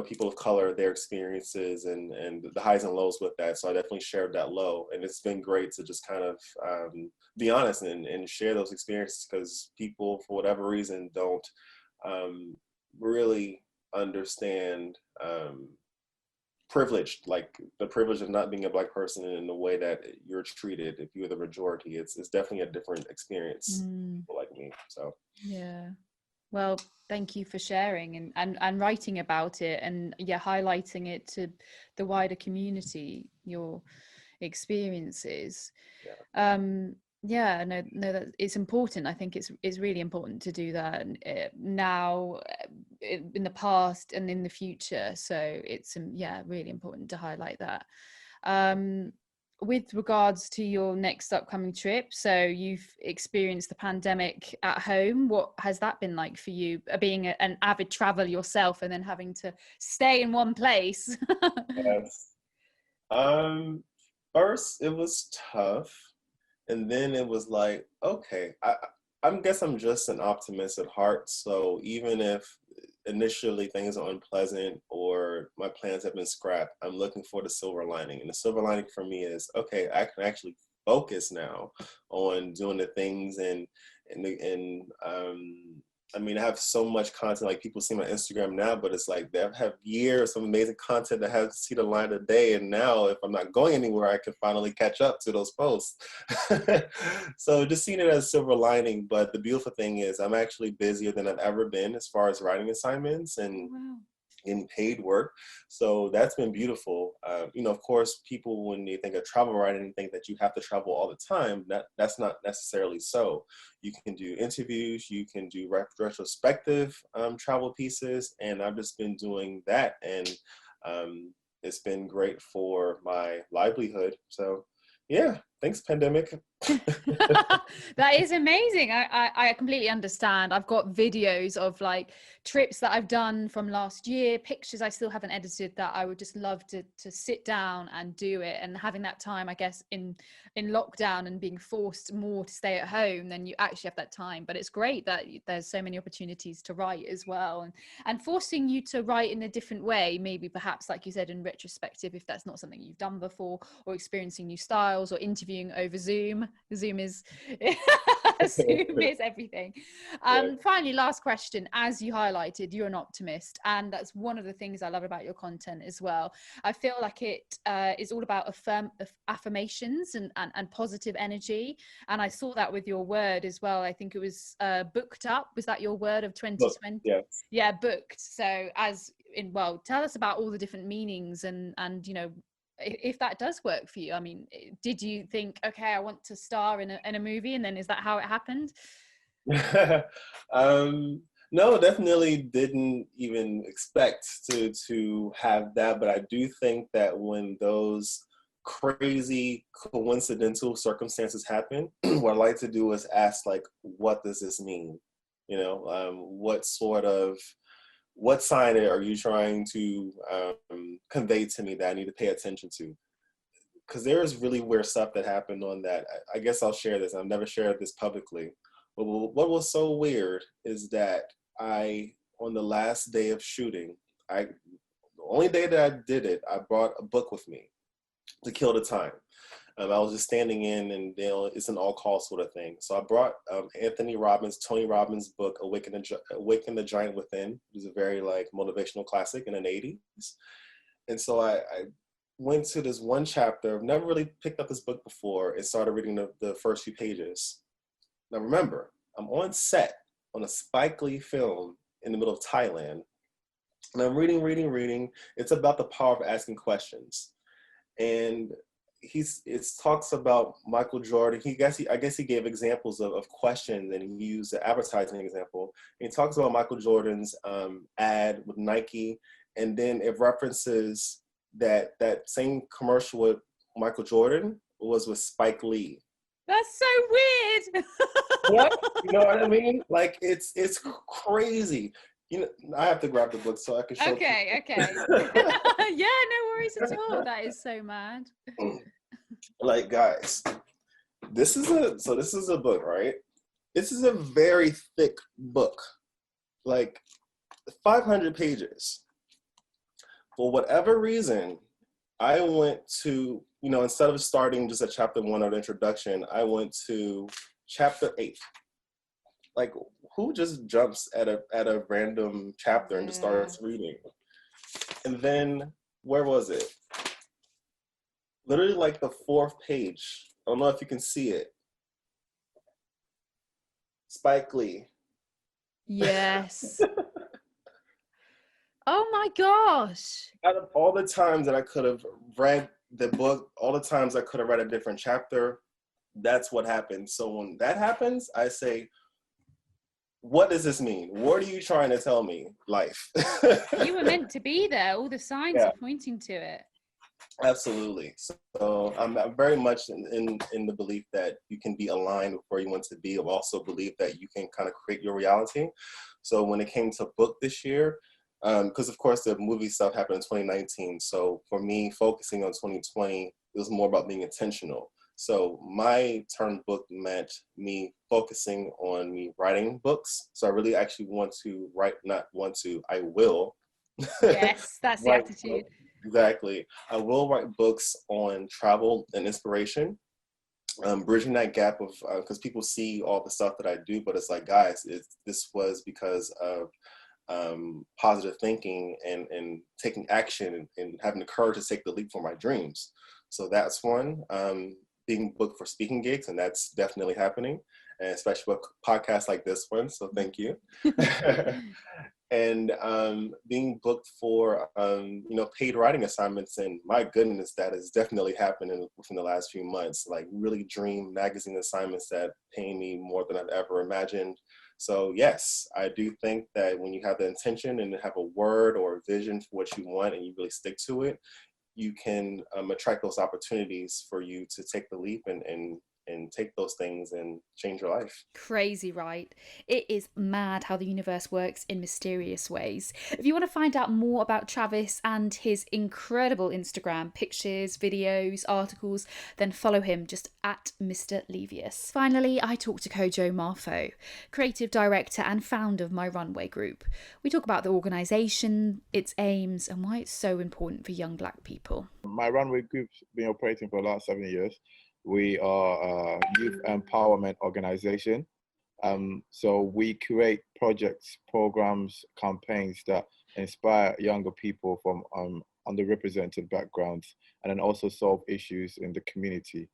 S3: people of color their experiences and the highs and lows with that. So I definitely shared that low, and it's been great to just kind of be honest and share those experiences, because people for whatever reason don't really understand privileged, like the privilege of not being a Black person in the way that you're treated if you're the majority. It's definitely a different experience for people like me. So
S1: yeah, well, thank you for sharing and writing about it and highlighting it to the wider community, your experiences. No, that it's important. I think it's really important to do that now, in the past and in the future. So it's really important to highlight that. With regards to your next upcoming trip, so you've experienced the pandemic at home. What has that been like for you, being an avid traveler yourself and then having to stay in one place?
S3: Yes. First it was tough. And then it was like, okay, I guess I'm just an optimist at heart. So even if initially things are unpleasant or my plans have been scrapped, I'm looking for the silver lining. And the silver lining for me is, okay, I can actually focus now on doing the things I mean, I have so much content, like people see my Instagram now, but it's like they have years of amazing content that hasn't seen the light of day. And now if I'm not going anywhere, I can finally catch up to those posts. So just seeing it as a silver lining. But the beautiful thing is I'm actually busier than I've ever been as far as writing assignments and getting paid work. So that's been beautiful. Of course, people, when they think of travel writing, think that you have to travel all the time. That's not necessarily so. You can do interviews, you can do retrospective travel pieces, and I've just been doing that. And it's been great for my livelihood. So yeah, thanks, pandemic.
S1: That is amazing. I completely understand. I've got videos of like trips that I've done from last year, pictures I still haven't edited that I would just love to sit down and do it. And having that time, I guess, in lockdown and being forced more to stay at home, then you actually have that time. But it's great that there's so many opportunities to write as well, and forcing you to write in a different way, maybe perhaps, like you said, in retrospective, if that's not something you've done before, or experiencing new styles, or interviewing over Zoom. Zoom is Zoom is everything. Finally, last question. As you highlighted, you're an optimist, and that's one of the things I love about your content as well. I feel like it is all about affirmations and positive energy, and I saw that with your word as well. I think it was booked up. Was that your word of 2020?
S3: Yes.
S1: Yeah, booked. So tell us about all the different meanings and if that does work for you. I mean, did you think, okay, I want to star in a movie, and then is that how it happened?
S3: No, definitely didn't even expect to have that, but I do think that when those crazy coincidental circumstances happen, what I like to do is ask, like, what does this mean? What sign are you trying to convey to me that I need to pay attention to? Because there is really weird stuff that happened on that. I guess I'll share this. I've never shared this publicly. But what was so weird is that on the last day of shooting, the only day that I did it, I brought a book with me to kill the time. I was just standing in, and it's an all-call sort of thing. So I brought Tony Robbins' book, Awaken the Giant Within. It was a very motivational classic in the 80s. And so I went to this one chapter. I've never really picked up this book before and started reading the first few pages. Now remember, I'm on set on a Spike Lee film in the middle of Thailand. And I'm reading. It's about the power of asking questions. And it talks about Michael Jordan. I guess he gave examples of questions, and he used the advertising example. And he talks about Michael Jordan's ad with Nike, and then it references that same commercial with Michael Jordan was with Spike Lee.
S1: That's so weird.
S3: Yeah, you know what I mean? It's crazy. I have to grab the book so I can show.
S1: Okay. Yeah, no worries at all. That is so mad.
S3: Guys, this is a book, right? This is a very thick book, 500 pages. For whatever reason, I went to, instead of starting just at chapter 1 of the introduction, I went to chapter 8. Who just jumps at a random chapter and just starts reading? And then, where was it? Literally the 4th page. I don't know if you can see it. Spike Lee.
S1: Yes. Oh my gosh.
S3: Out of all the times that I could have read the book, all the times I could have read a different chapter, that's what happened. So when that happens, I say, what does this mean? What are you trying to tell me? Life.
S1: You were meant to be there. All the signs are pointing to it.
S3: Absolutely. So I'm very much in the belief that you can be aligned with where you want to be. I also believe that you can kind of create your reality. So when it came to book this year, because of course the movie stuff happened in 2019. So for me, focusing on 2020, it was more about being intentional. So my turn book meant me focusing on me writing books. So I really actually I will.
S1: Yes, that's the attitude.
S3: Exactly. I will write books on travel and inspiration, bridging that gap of, because people see all the stuff that I do, but it's guys, this was because of positive thinking and taking action and having the courage to take the leap for my dreams. So that's one. Being booked for speaking gigs, and that's definitely happening, and especially with podcasts like this one. So thank you. And being booked for paid writing assignments, and my goodness, that has definitely happened within the last few months. Really dream magazine assignments that pay me more than I've ever imagined. So yes, I do think that when you have the intention and have a word or a vision for what you want, and you really stick to it, you can attract those opportunities for you to take the leap and take those things and change your life.
S1: Crazy, right? It is mad how the universe works in mysterious ways. If you want to find out more about Travis and his incredible Instagram, pictures, videos, articles, then follow him just at Mr. Levius. Finally, I talked to Kojo Marfo, creative director and founder of My Runway Group. We talk about the organisation, its aims, and why it's so important for young Black people.
S4: My Runway Group's been operating for the last 7 years. We are a youth empowerment organization. So we create projects, programs, campaigns that inspire younger people from underrepresented backgrounds, and then also solve issues in the community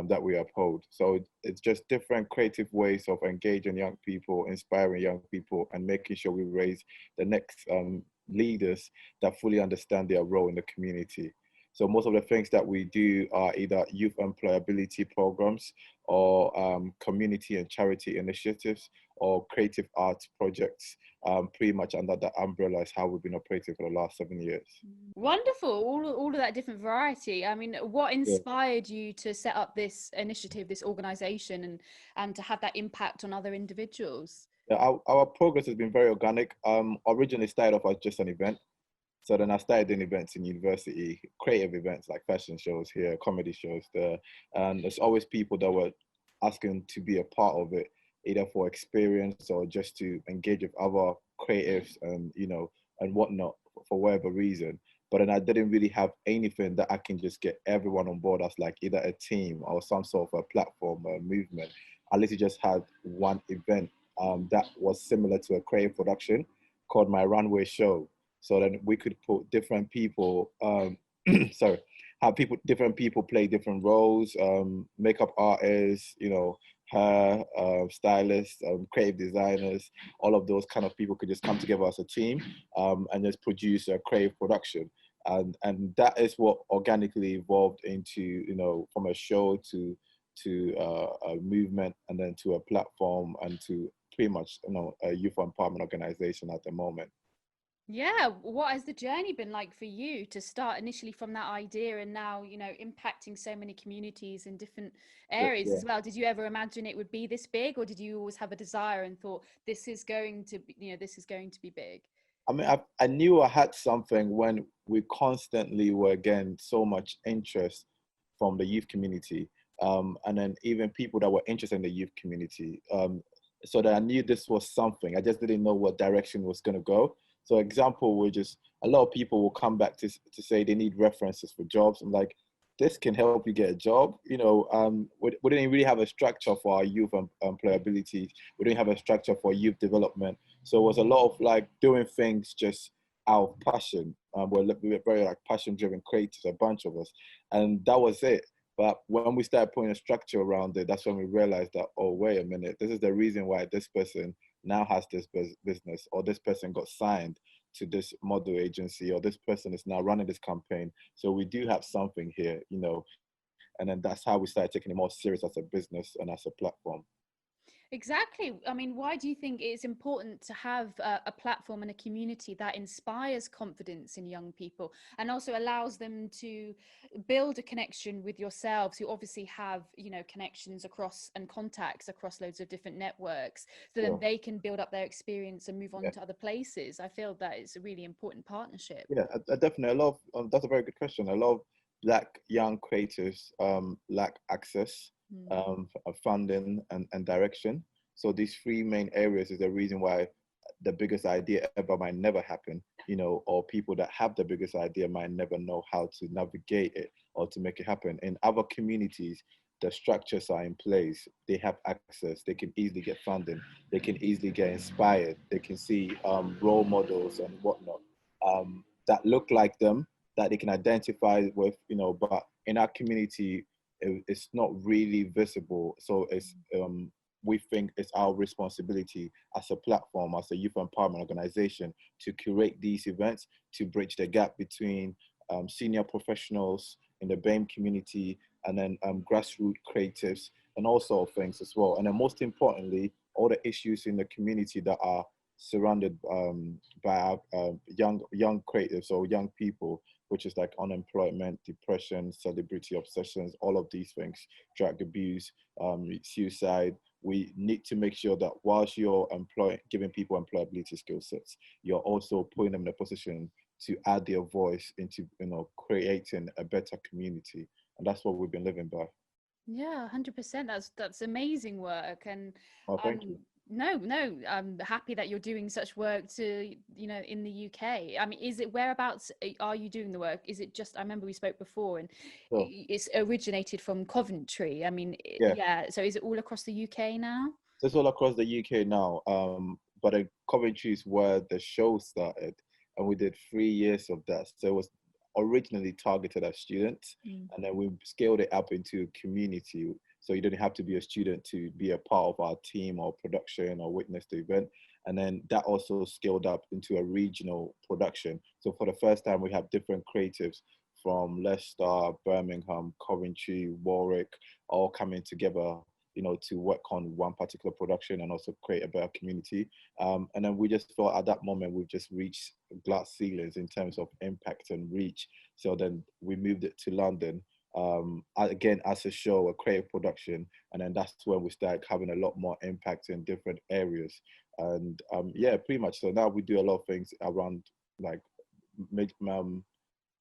S4: that we uphold. So it's just different creative ways of engaging young people, inspiring young people, and making sure we raise the next leaders that fully understand their role in the community. So most of the things that we do are either youth employability programs or community and charity initiatives or creative arts projects. Pretty much under that umbrella is how we've been operating for the last 7 years.
S1: Wonderful, all of that different variety. I mean, what inspired you to set up this initiative, this organisation, and to have that impact on other individuals?
S4: Yeah, our progress has been very organic. Originally started off as just an event. So then I started doing events in university, creative events like fashion shows here, comedy shows there. And there's always people that were asking to be a part of it. either for experience or just to engage with other creatives and, and whatnot for whatever reason. But then I didn't really have anything that I can just get everyone on board as like either a team or some sort of a platform or a movement. I literally just had one event that was similar to a creative production called My Runway Show. So then we could put different people, sorry, have different people play different roles, makeup artists, hair, stylists, creative designers, all of those kind of people could just come together as a team and just produce a creative production. And that is what organically evolved into, from a show to a movement, and then to a platform, and to pretty much, a youth empowerment organization at the moment.
S1: Yeah, what has the journey been like for you to start initially from that idea and now, impacting so many communities in different areas as well? Did you ever imagine it would be this big, or did you always have a desire and thought this is going to be, this is going to be big?
S4: I mean, I knew I had something when we constantly were getting so much interest from the youth community, and then even people that were interested in the youth community. So that I knew this was something. I just didn't know what direction was going to go. So example was just, a lot of people will come back to say they need references for jobs. I'm like, this can help you get a job. We didn't really have a structure for our youth employability. We didn't have a structure for youth development. So it was a lot of like doing things just out of passion. We were very like passion-driven creators, a bunch of us, and that was it. But when we started putting a structure around it, that's when we realized that, oh, wait a minute, this is the reason why this person now has this business, or this person got signed to this model agency, or this person is now running this campaign. So we do have something here, and then that's how we started taking it more serious as a business and as a platform.
S1: Exactly. I mean, why do you think it's important to have a platform and a community that inspires confidence in young people and also allows them to build a connection with yourselves, who obviously have, connections across and contacts across loads of different networks, so then they can build up their experience and move on to other places? I feel that it's a really important partnership.
S4: Yeah, I definitely. I love, that's a very good question. A lot of Black young creators lack access, funding, and direction. So these three main areas is the reason why the biggest idea ever might never happen, or people that have the biggest idea might never know how to navigate it or to make it happen. In other communities, the structures are in place. They have access. They can easily get funding. They can easily get inspired. They can see role models and whatnot that look like them, that they can identify with, but in our community, it's not really visible. So we think it's our responsibility as a platform, as a youth empowerment organization, to curate these events, to bridge the gap between senior professionals in the BAME community and then grassroots creatives and all sort of things as well. And then most importantly, all the issues in the community that are surrounded by young creatives or young people, which is like unemployment, depression, celebrity obsessions, all of these things, drug abuse, suicide. We need to make sure that whilst you're giving people employability skill sets, you're also putting them in a position to add their voice into, creating a better community. And that's what we've been living by.
S1: Yeah, 100%. That's amazing work. And
S4: thank you.
S1: No, I'm happy that you're doing such work in the UK. I mean, whereabouts are you doing the work? Is it just, I remember we spoke before, and it's originated from Coventry. I mean, so is it all across the UK now?
S4: So it's all across the UK now. But Coventry is where the show started, and we did 3 years of that. So it was originally targeted at students, and then we scaled it up into a community. So you don't have to be a student to be a part of our team or production or witness the event. And then that also scaled up into a regional production. So for the first time, we have different creatives from Leicester, Birmingham, Coventry, Warwick, all coming together, to work on one particular production and also create a better community. And then we just thought at that moment, we've just reached glass ceilings in terms of impact and reach. So then we moved it to London. Again, as a show, a creative production, and then that's when we started having a lot more impact in different areas. And pretty much. So now we do a lot of things around like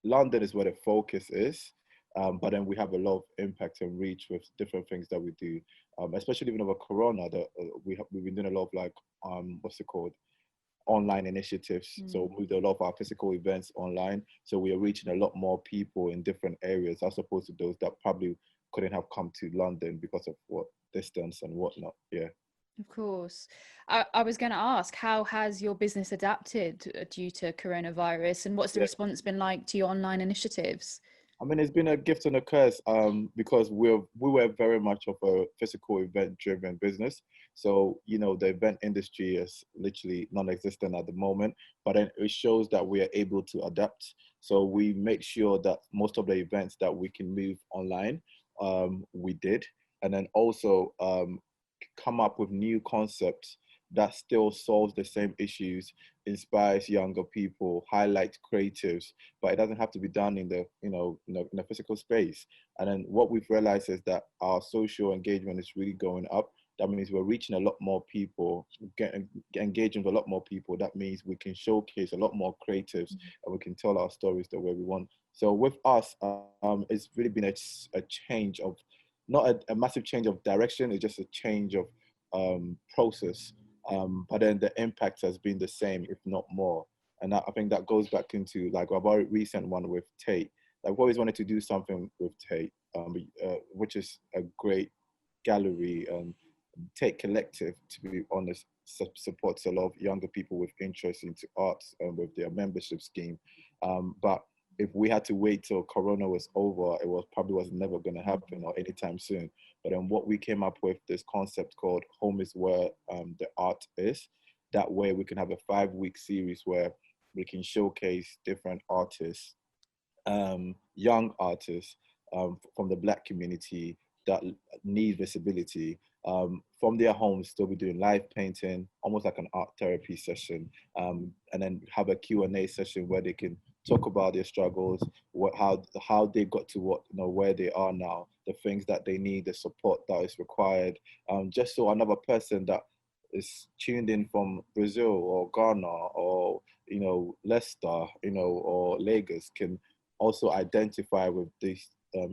S4: London is where the focus is, But then we have a lot of impact and reach with different things that we do, especially even over Corona. That we've been doing a lot of like what's it called, online initiatives. So we do a lot of our physical events online. So we are reaching a lot more people in different areas as opposed to those that probably couldn't have come to London because of what distance and whatnot. Yeah.
S1: Of course. I was going to ask, how has your business adapted due to coronavirus, and what's the response been like to your online initiatives?
S4: I mean, it's been a gift and a curse because we were very much of a physical event-driven business. So, you know, the event industry is literally non-existent at the moment, but then it shows that we are able to adapt. So we make sure that most of the events that we can move online, we did. And then also come up with new concepts that still solves the same issues, inspires younger people, highlights creatives, but it doesn't have to be done in the in a physical space. And then what we've realized is that our social engagement is really going up. That means we're reaching a lot more people, engaging with a lot more people. That means we can showcase a lot more creatives, and we can tell our stories the way we want. So with us, it's really been a change of, not a massive change of direction. It's just a change of process. But then the impact has been the same, if not more. And I think that goes back into like our very recent one with Tate. Like, I've always wanted to do something with Tate, which is a great gallery. Tate Collective, to be honest, supports a lot of younger people with interest into arts and with their membership scheme. But if we had to wait till Corona was over, it was never going to happen or anytime soon. But then what we came up with this concept called Home is Where the Art Is. That way we can have a 5-week series where we can showcase different artists, young artists from the Black community that need visibility, from their homes. They'll be doing live painting, almost like an art therapy session, and then have a Q&A session where they can talk about their struggles, how they got to where they are now, the things that they need, the support that is required, just so another person that is tuned in from Brazil or Ghana or Leicester, or Lagos can also identify with these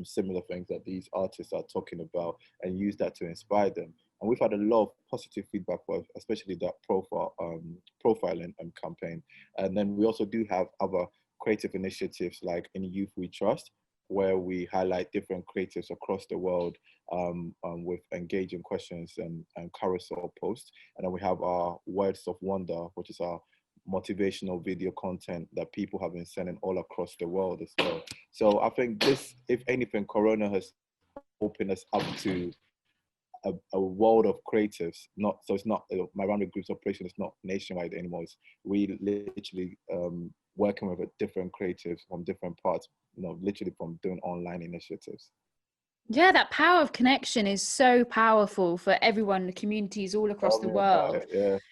S4: similar things that these artists are talking about and use that to inspire them. And we've had a lot of positive feedback for especially that profiling campaign. And then we also do have other creative initiatives like in Youth We Trust, where we highlight different creatives across the world with engaging questions and carousel posts. And then we have our Words of Wonder, which is our motivational video content that people have been sending all across the world as well. So I think this, if anything, Corona has opened us up to a world of creatives. It's not My Runway Group's operation is not nationwide anymore. It's we literally working with different creatives from different parts, literally from doing online initiatives.
S1: Yeah, that power of connection is so powerful for everyone, the communities all across the world.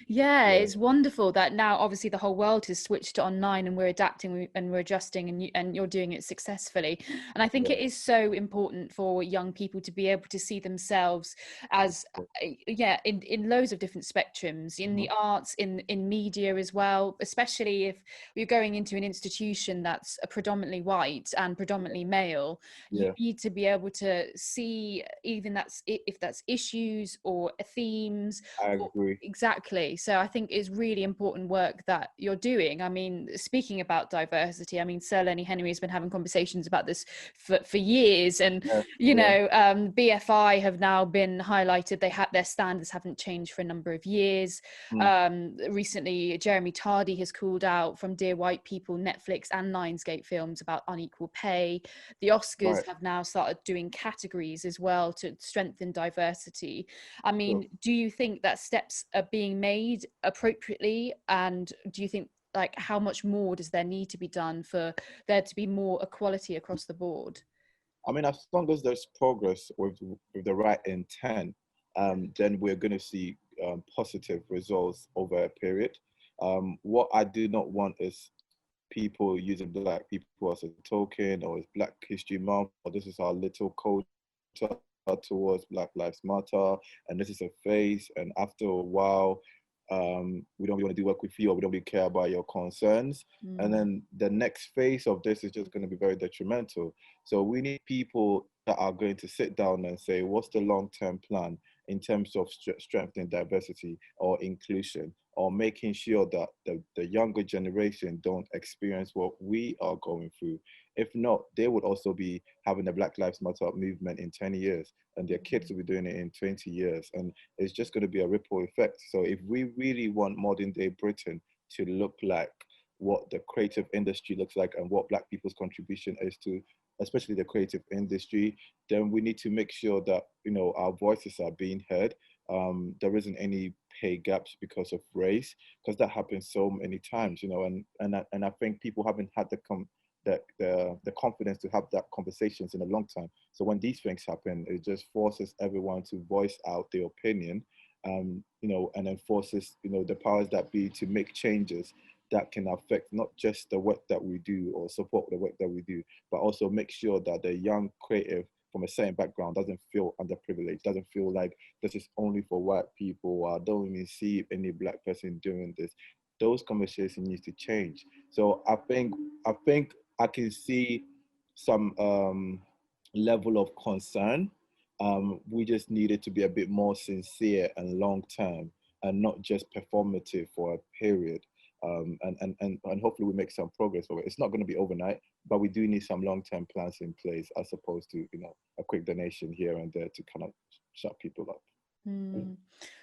S1: Yeah, it's wonderful that now obviously the whole world has switched to online and we're adapting and we're adjusting, and you're doing it successfully. And I think it is so important for young people to be able to see themselves as in loads of different spectrums, in the arts, in media as well, especially if you're going into an institution that's predominantly white and predominantly male. You need to be able to see even if that's issues or themes.
S4: I agree.
S1: Exactly. So I think it's really important work that you're doing. I mean, speaking about diversity, I mean, Sir Lenny Henry has been having conversations about this for years, and BFI have now been highlighted. Their standards haven't changed for a number of years. Recently, Jeremy Tardy has called out from Dear White People, Netflix and Lionsgate Films about unequal pay. The Oscars have now started doing categories as well to strengthen diversity. I mean, do you think that steps are being made appropriately? And do you think, like, how much more does there need to be done for there to be more equality across the board?
S4: I mean, as long as there's progress with the right intent, then we're going to see positive results over a period. What I do not want is people using Black people as a token, or as Black History Month, or this is our little culture towards Black Lives Matter, and this is a phase, and after a while we don't really want to do work with you, or we don't really care about your concerns. And then the next phase of this is just going to be very detrimental. So we need people that are going to sit down and say, what's the long-term plan in terms of strengthening diversity or inclusion, or making sure that the younger generation don't experience what we are going through. If not, they would also be having the Black Lives Matter movement in 10 years, and their kids will be doing it in 20 years. And it's just going to be a ripple effect. So if we really want modern day Britain to look like what the creative industry looks like and what Black people's contribution is to, especially the creative industry, then we need to make sure that, you know, our voices are being heard. There isn't any pay gaps because of race, because that happens so many times, you know, and I think people haven't had the confidence to have that conversations in a long time. So when these things happen, it just forces everyone to voice out their opinion, you know, and then forces, you know, the powers that be to make changes that can affect not just the work that we do or support the work that we do, but also make sure that the young creative from a certain background doesn't feel underprivileged, doesn't feel like this is only for white people, or I don't even see any Black person doing this. Those conversations need to change. So I think I can see some level of concern. We just need it to be a bit more sincere and long term, and not just performative for a period. And hopefully we make some progress over it. It's not going to be overnight, but we do need some long-term plans in place, as opposed to, you know, a quick donation here and there to kind of shut people up.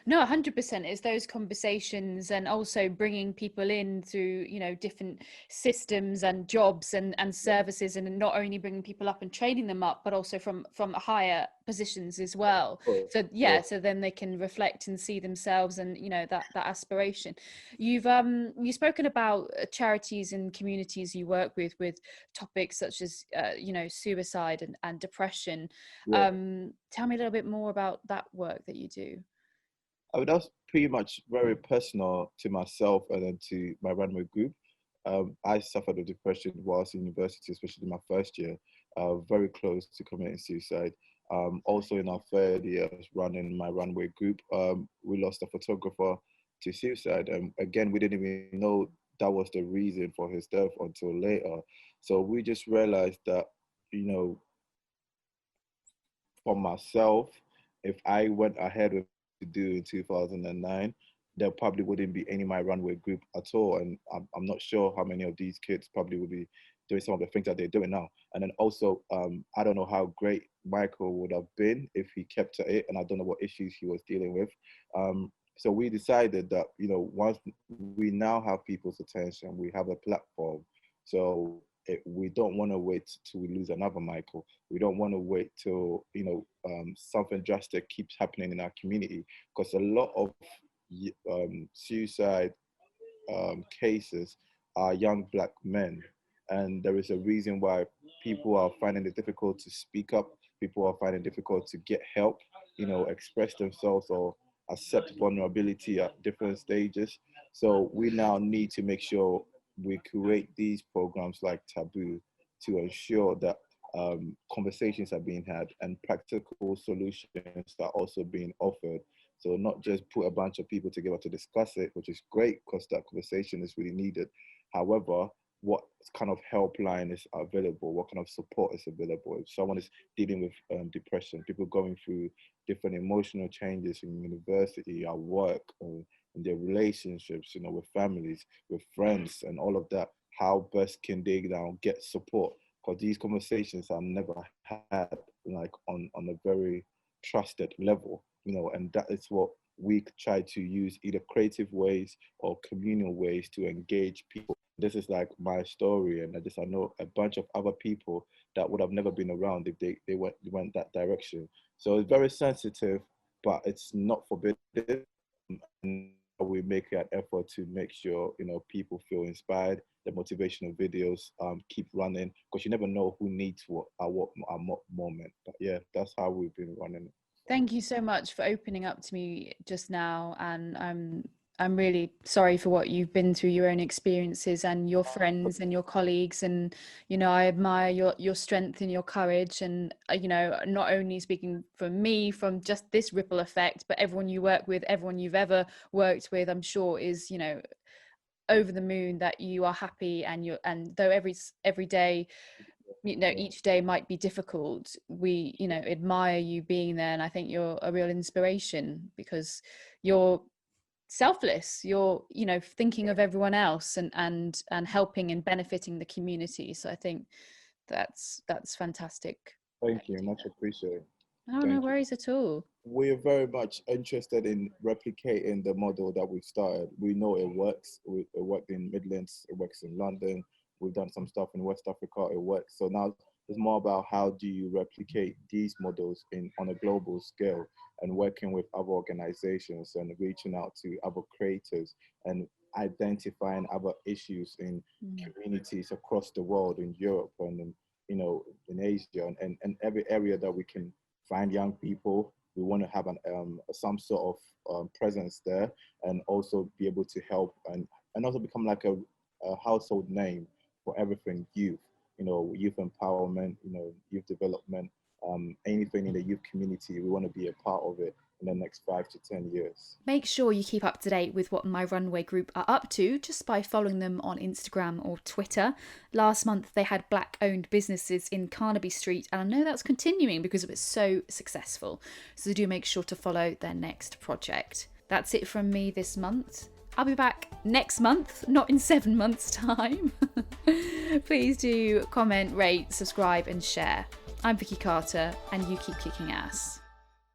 S1: No, 100%. It's those conversations, and also bringing people in through, you know, different systems and jobs and services, and not only bringing people up and training them up, but also from higher positions as well. So so then they can reflect and see themselves, and, you know, that aspiration. You've spoken about charities and communities you work with topics such as you know, suicide and depression. Tell me a little bit more about that work that you do.
S4: I mean, that's pretty much very personal to myself and then to My Runway Group. I suffered with depression whilst in university, especially in my first year, very close to committing suicide. Also in our third year running My Runway Group, we lost a photographer to suicide. And again, we didn't even know that was the reason for his death until later. So we just realized that, you know, for myself, if I went ahead with to do in 2009, there probably wouldn't be any My Runway Group at all. And I'm not sure how many of these kids probably would be doing some of the things that they're doing now. And then also, I don't know how great Michael would have been if he kept at it, and I don't know what issues he was dealing with. So we decided that, you know, once we now have people's attention, we have a platform. So we don't want to wait till we lose another Michael. We don't want to wait till, you know, something drastic keeps happening in our community, because a lot of suicide cases are young Black men. And there is a reason why people are finding it difficult to speak up. People are finding it difficult to get help, you know, express themselves or accept vulnerability at different stages. So we now need to make sure we create these programs like Taboo to ensure that conversations are being had and practical solutions are also being offered. So not just put a bunch of people together to discuss it, which is great because that conversation is really needed. However, what kind of helpline is available? What kind of support is available? If someone is dealing with depression, people going through different emotional changes in university, at work, or in their relationships, you know, with families, with friends, and all of that, how best can they now get support? Because these conversations are never had like on a very trusted level, you know, and that is what we try to use, either creative ways or communal ways to engage people. This is like my story, and I know a bunch of other people that would have never been around if they went that direction. So it's very sensitive, but it's not forbidden. And we make an effort to make sure, you know, people feel inspired. The motivational videos keep running, because you never know who needs what at what moment. But yeah, that's how we've been running it.
S1: Thank you so much for opening up to me just now, and I'm really sorry for what you've been through, your own experiences and your friends and your colleagues. And, you know, I admire your strength and your courage. And, you know, not only speaking from me, from just this ripple effect, but everyone you work with, everyone you've ever worked with, I'm sure is, you know, over the moon that you are happy. And though every day, you know, each day might be difficult, we, you know, admire you being there. And I think you're a real inspiration because you're selfless, you're, you know, thinking of everyone else and helping and benefiting the community. So I think that's fantastic.
S4: Thank you, much appreciated.
S1: Oh, no worries at all.
S4: We're very much interested in replicating the model that we've started. We know it works. It worked in Midlands, it works in London, we've done some stuff in West Africa, it works. So now it's more about how do you replicate these models on a global scale, and working with other organizations and reaching out to other creators and identifying other issues in communities across the world, in Europe and you know, in Asia and every area that we can find young people. We want to have some sort of presence there, and also be able to help and also become like a household name for everything youth. You know, youth empowerment, you know, youth development, anything in the youth community. We want to be a part of it in the next 5 to 10 years.
S1: Make sure you keep up to date with what My Runway Group are up to just by following them on Instagram or Twitter. Last month they had Black-owned businesses in Carnaby Street, and I know that's continuing because it was so successful. So do make sure to follow their next project. That's it from me this month. I'll be back next month, not in 7 months' time. Please do comment, rate, subscribe and share. I'm Vicky Carter, and you keep kicking ass.